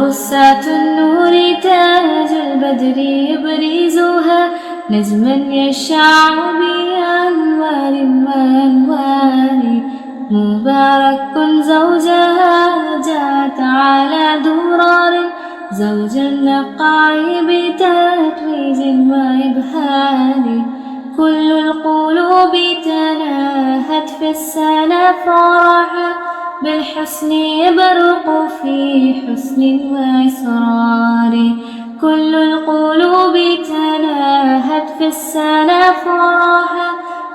بسات النور تاج البدر يبرزها نجما يشع بأنوار وأنوار مبارك زوجها جاءت على درار زوج النقاء بتتويج وإبهار كل القلوب تناهت في السنة فرحا بالحسن يبرق في حسن وإسرار كل القلوب تناهت في السنة فرحا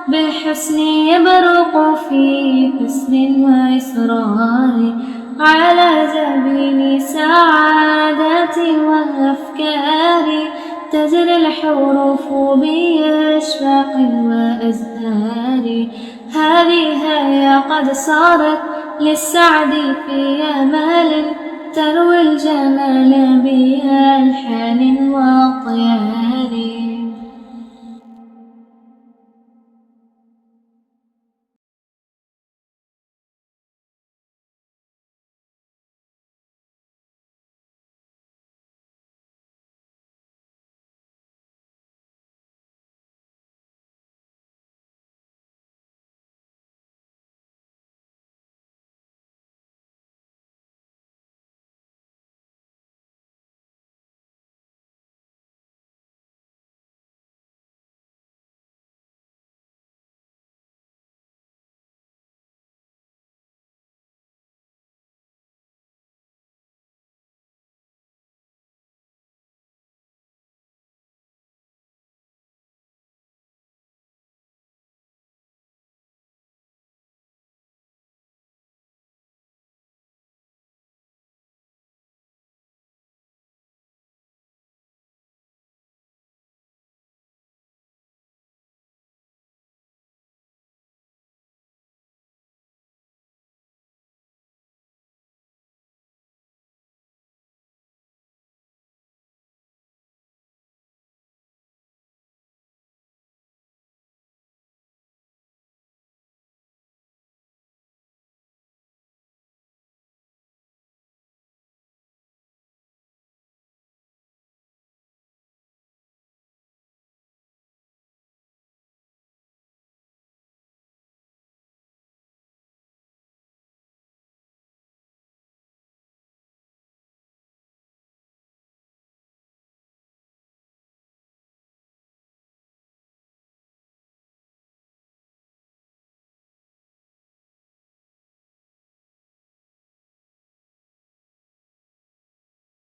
بالحسن يبرق في حسن وإسرار على جبين سعادة وأفكار تجري الحروف بأشواق وأزهار هذه هي قد صارت للسعد في أمال تروي الجمال